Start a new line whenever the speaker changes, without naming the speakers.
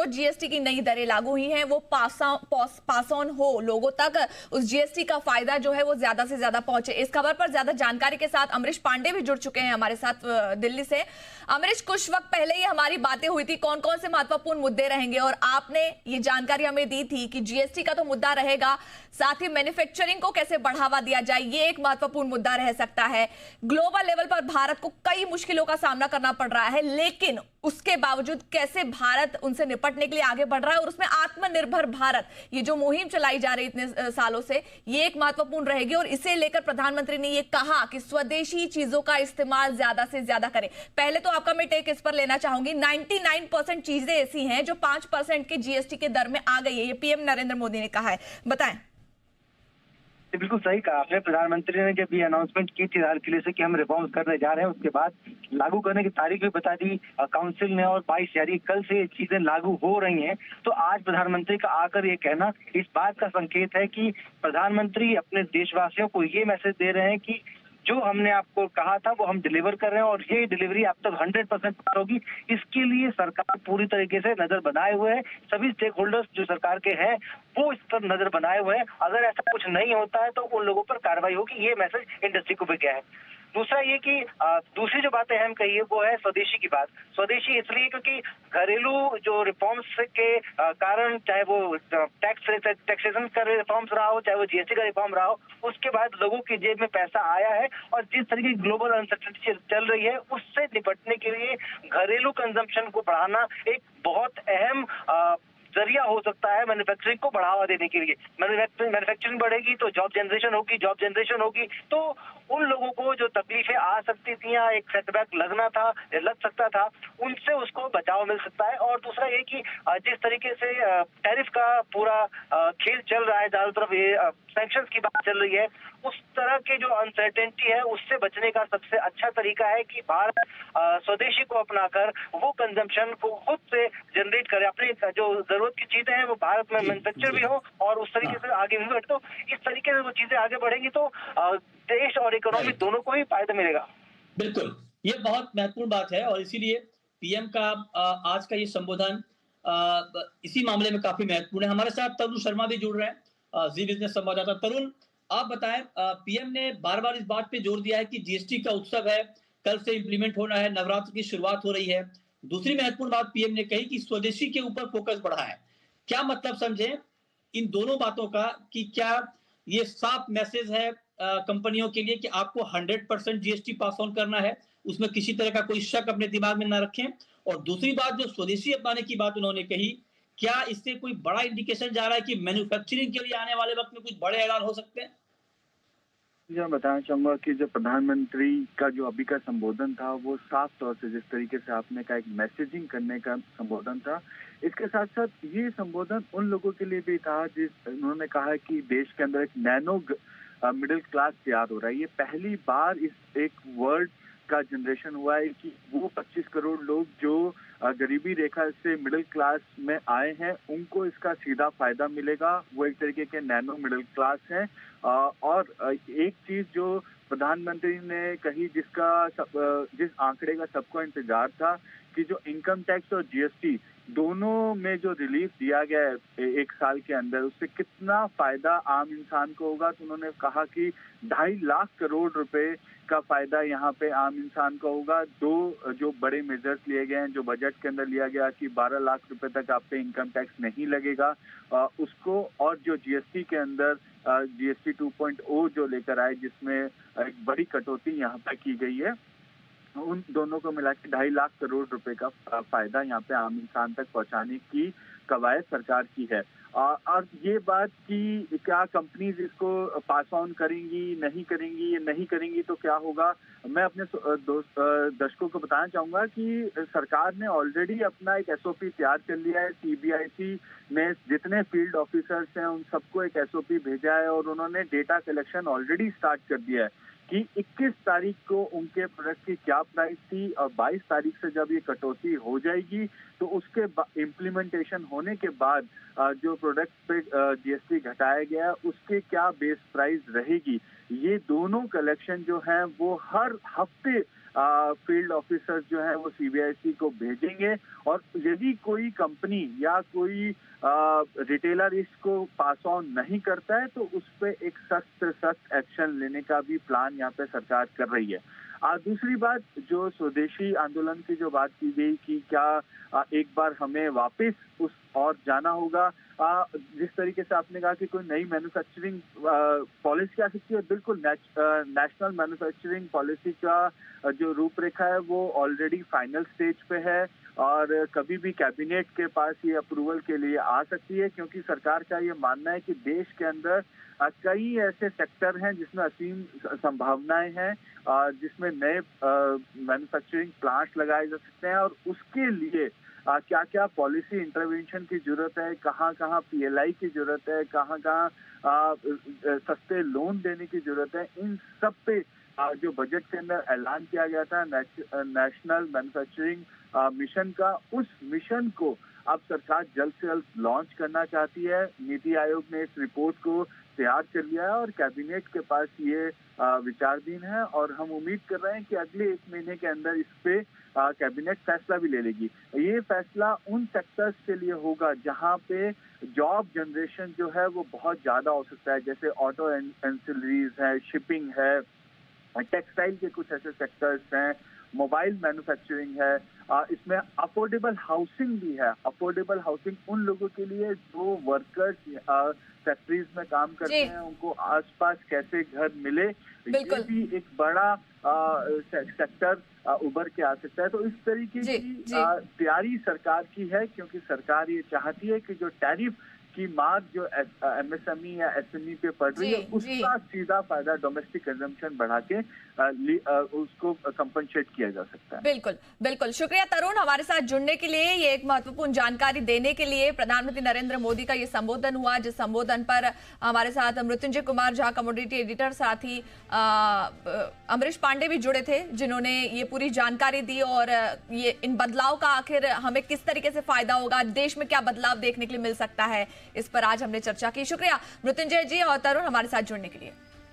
जो जीएसटी की नई दरें लागू हुई हैं वो पास ऑन हो, लोगों तक उस जीएसटी का फायदा जो है वो ज्यादा से ज्यादा पहुंचे। इस खबर पर ज्यादा जानकारी के साथ अमरीश पांडे भी जुड़ चुके हैं हमारे साथ दिल्ली से। अमरीश, कुछ वक्त पहले ही हमारी बातें हुई थी, कौन कौन से महत्वपूर्ण मुद्दे रहेंगे, और आपने ये जानकारी हमें दी थी कि जीएसटी का तो मुद्दा रहेगा, साथ ही मैन्युफैक्चरिंग को कैसे बढ़ावा दिया जाए ये एक महत्वपूर्ण मुद्दा रह सकता है। ग्लोबल लेवल पर भारत को कई मुश्किलों का सामना करना पड़ रहा है, लेकिन उसके बावजूद कैसे भारत उनसे निपटने के लिए आगे बढ़ रहा है, और उसमें आत्मनिर्भर भारत ये जो मुहिम चलाई जा रही इतने सालों से, ये एक महत्वपूर्ण रहेगी। और इसे लेकर प्रधानमंत्री ने ये कहा कि स्वदेशी चीजों का इस्तेमाल ज्यादा से ज्यादा करें। पहले तो आपका मैं टेक इस पर लेना चाहूंगी। 99% चीजें ऐसी हैं जो 5% के जीएसटी के दर में आ गई है, ये पीएम नरेंद्र मोदी ने कहा है, बताएं।
बिल्कुल सही कहा आपने। प्रधानमंत्री ने जब ये अनाउंसमेंट की थी लाल किले से कि हम रिफॉर्म्स करने जा रहे हैं, उसके बाद लागू करने की तारीख भी बता दी काउंसिल ने, और 22 यानी कल से ये चीजें लागू हो रही हैं। तो आज प्रधानमंत्री का आकर ये कहना इस बात का संकेत है कि प्रधानमंत्री अपने देशवासियों को ये मैसेज दे रहे हैं कि जो हमने आपको कहा था वो हम डिलीवर कर रहे हैं, और ये डिलीवरी आप तक 100% पार होगी। इसके लिए सरकार पूरी तरीके से नजर बनाए हुए है। सभी स्टेक होल्डर्स जो सरकार के हैं वो इस पर नजर बनाए हुए हैं। अगर ऐसा कुछ नहीं होता है तो उन लोगों पर कार्रवाई होगी, ये मैसेज इंडस्ट्री को भी गया है। दूसरा ये कि दूसरी जो बातें अहम कही है वो है स्वदेशी की बात। स्वदेशी इसलिए क्योंकि घरेलू जो रिफॉर्म्स के कारण, चाहे वो टैक्सेशन का रिफॉर्म्स रहा हो, चाहे वो जीएसटी का रिफॉर्म रहा हो, उसके बाद लोगों की जेब में पैसा आया है, और जिस तरीके की ग्लोबल अनसर्टेनिटी चल रही है उससे निपटने के लिए घरेलू कंजम्पशन को बढ़ाना एक बहुत अहम जरिया हो सकता है मैन्युफैक्चरिंग को बढ़ावा देने के लिए। मैन्युफैक्चरिंग बढ़ेगी तो जॉब जनरेशन होगी, जॉब जनरेशन होगी तो उन लोगों को जो तकलीफें आ सकती थी या एक सेटबैक लग सकता था, उनसे उसको बचाव मिल सकता है। और दूसरा ये कि जिस तरीके से टैरिफ का पूरा खेल चल रहा है, चारों तरफ ये सैंक्शंस की बात चल रही है, उस तरह के जो अनसर्टेनिटी है उससे बचने का सबसे अच्छा तरीका है कि भारत स्वदेशी को अपनाकर वो कंजम्पशन को खुद से जनरेट करे। अपनी जो जरूरत की चीजें हैं वो भारत में मैन्युफैक्चर भी हो और उस तरीके से आगे भी बढ़े। तो इस तरीके से वो चीजें आगे बढ़ेंगी तो देश और इकोनॉमी दोनों को ही फायदा मिलेगा।
बिल्कुल, ये बहुत महत्वपूर्ण बात है, और इसीलिए पीएम का आज का ये संबोधन इसी मामले में काफी महत्वपूर्ण है। हमारे साथ तरुण शर्मा भी जुड़ रहे हैं, जी बिजनेस संवाददाता। तरुण, आप बताएं, पीएम ने बार-बार इस बात पे जोर दिया है कि जीएसटी का उत्सव है, कल से इंप्लीमेंट होना है, नवरात्र की शुरुआत हो रही है। दूसरी महत्वपूर्ण बात पीएम ने कही कि स्वदेशी के ऊपर फोकस बढ़ा है। क्या मतलब समझें इन दोनों बातों का, कि क्या ये साफ मैसेज है कंपनियों के लिए कि आपको 100% जीएसटी पास ऑन करना है, उसमें किसी तरह का कोई शक अपने दिमाग में ना रखें? और दूसरी बात, जो स्वदेशी अपनाने की बात उन्होंने कही, क्या इससे कोई बड़ा इंडिकेशन जा रहा है कि मैन्युफैक्चरिंग के लिए आने वाले वक्त में कुछ बड़े ऐलान हो सकते हैं?
मैं बताना चाहूंगा कि जो प्रधानमंत्री का जो अभी का संबोधन था वो साफ तौर से, जिस तरीके से आपने कहा, एक मैसेजिंग करने का संबोधन था। इसके साथ साथ ये संबोधन उन लोगों के लिए भी था जिस उन्होंने कहा कि देश के अंदर एक नैनो मिडिल क्लास तैयार हो रहा है। ये पहली बार इस एक वर्ल्ड का जनरेशन हुआ है कि वो 25 करोड़ लोग जो गरीबी रेखा से मिडिल क्लास में आए हैं उनको इसका सीधा फायदा मिलेगा। वो एक तरीके के नैनो मिडिल क्लास हैं। और एक चीज जो प्रधानमंत्री ने कही, जिस आंकड़े का सबको इंतजार था, कि जो इनकम टैक्स और जीएसटी दोनों में जो रिलीफ दिया गया है एक साल के अंदर, उससे कितना फायदा आम इंसान को होगा। तो उन्होंने कहा कि 2.5 लाख करोड़ रुपए का फायदा यहाँ पे आम इंसान को होगा। दो जो बड़े मेजर्स लिए गए हैं, जो बजट के अंदर लिया गया कि 12 लाख रुपए तक आप पे इनकम टैक्स नहीं लगेगा उसको, और जो जीएसटी के अंदर जीएसटी 2.0 जो लेकर आए, जिसमें एक बड़ी कटौती यहाँ पे की गई है, उन दोनों को मिला के 2.5 लाख करोड़ रुपए का फायदा यहाँ पे आम इंसान तक पहुंचाने की कवायद सरकार की है। और ये बात कि क्या कंपनीज इसको पास ऑन करेंगी, नहीं करेंगी, ये नहीं करेंगी तो क्या होगा, मैं अपने दर्शकों को बताना चाहूंगा कि सरकार ने ऑलरेडी अपना एक एसओपी तैयार कर लिया है। सीबीआईसी ने जितने फील्ड ऑफिसर्स हैं उन सबको एक एसओपी भेजा है, और उन्होंने डेटा कलेक्शन ऑलरेडी स्टार्ट कर दिया है कि 21 तारीख को उनके प्रोडक्ट की क्या प्राइस थी, और 22 तारीख से जब ये कटौती हो जाएगी तो उसके इम्प्लीमेंटेशन होने के बाद जो प्रोडक्ट पे जीएसटी घटाया गया उसके क्या बेस प्राइस रहेगी। ये दोनों कलेक्शन जो है वो हर हफ्ते फील्ड ऑफिसर्स जो है वो सीबीआईसी को भेजेंगे, और यदि कोई कंपनी या कोई रिटेलर इसको पास ऑन नहीं करता है तो उस पे एक सख्त एक्शन लेने का भी प्लान यहाँ पे सरकार कर रही है। दूसरी बात, जो स्वदेशी आंदोलन की जो बात की गई कि क्या एक बार हमें वापस उस और जाना होगा, जिस तरीके से आपने कहा कि कोई नई मैन्युफैक्चरिंग पॉलिसी आ सकती है, बिल्कुल नेशनल मैन्युफैक्चरिंग पॉलिसी का जो रूपरेखा है वो ऑलरेडी फाइनल स्टेज पे है, और कभी भी कैबिनेट के पास ये अप्रूवल के लिए आ सकती है, क्योंकि सरकार का ये मानना है कि देश के अंदर कई ऐसे सेक्टर हैं जिसमें असीम संभावनाएं हैं, जिसमें नए मैन्युफैक्चरिंग प्लांट्स लगाए जा सकते हैं, और उसके लिए क्या क्या पॉलिसी इंटरवेंशन की जरूरत है, कहाँ कहाँ पीएलआई की जरूरत है, कहाँ कहाँ सस्ते लोन देने की जरूरत है, इन सब पे जो बजट के अंदर ऐलान किया गया था नेशनल मैन्युफैक्चरिंग मिशन का, उस मिशन को अब सरकार जल्द से जल्द लॉन्च करना चाहती है। नीति आयोग ने इस रिपोर्ट को तैयार कर लिया है और कैबिनेट के पास ये विचाराधीन है, और हम उम्मीद कर रहे हैं कि अगले 1 महीने के अंदर इस पे कैबिनेट फैसला भी ले लेगी। ये फैसला उन सेक्टर्स के लिए होगा जहां पे जॉब जनरेशन जो है वो बहुत ज्यादा हो सकता है, जैसे ऑटो एंसिलरीज है, शिपिंग है, टेक्सटाइल के कुछ ऐसे सेक्टर्स हैं, मोबाइल मैन्युफैक्चरिंग है, इसमें अफोर्डेबल हाउसिंग भी है। अफोर्डेबल हाउसिंग उन लोगों के लिए जो वर्कर्स फैक्ट्रीज में काम करते हैं, उनको आसपास कैसे घर मिले, ये भी एक बड़ा सेक्टर उभर के आ सकता है। तो इस तरीके की तैयारी सरकार की है, क्योंकि सरकार ये चाहती है कि जो टैरिफ की मार जो एमएसएमई या एसएमई पे पड़ रही है उसका सीधा फायदा डोमेस्टिक कंजम्पशन बढ़ा के उसको कंपनसेट किया जा सकता है।
बिल्कुल बिल्कुल, शुक्रिया तरुण हमारे साथ जुड़ने के लिए, ये एक महत्वपूर्ण जानकारी देने के लिए। प्रधानमंत्री नरेंद्र मोदी का ये संबोधन हुआ, जिस संबोधन पर हमारे साथ मृत्युंजय कुमार झा कमोडिटी एडिटर, साथ ही अमरीश पांडे भी जुड़े थे, जिन्होंने ये पूरी जानकारी दी, और ये इन बदलाव का आखिर हमें किस तरीके से फायदा होगा, देश में क्या बदलाव देखने के लिए मिल सकता है, इस पर आज हमने चर्चा की। शुक्रिया मृत्युंजय जी और तरुण हमारे साथ जुड़ने के लिए।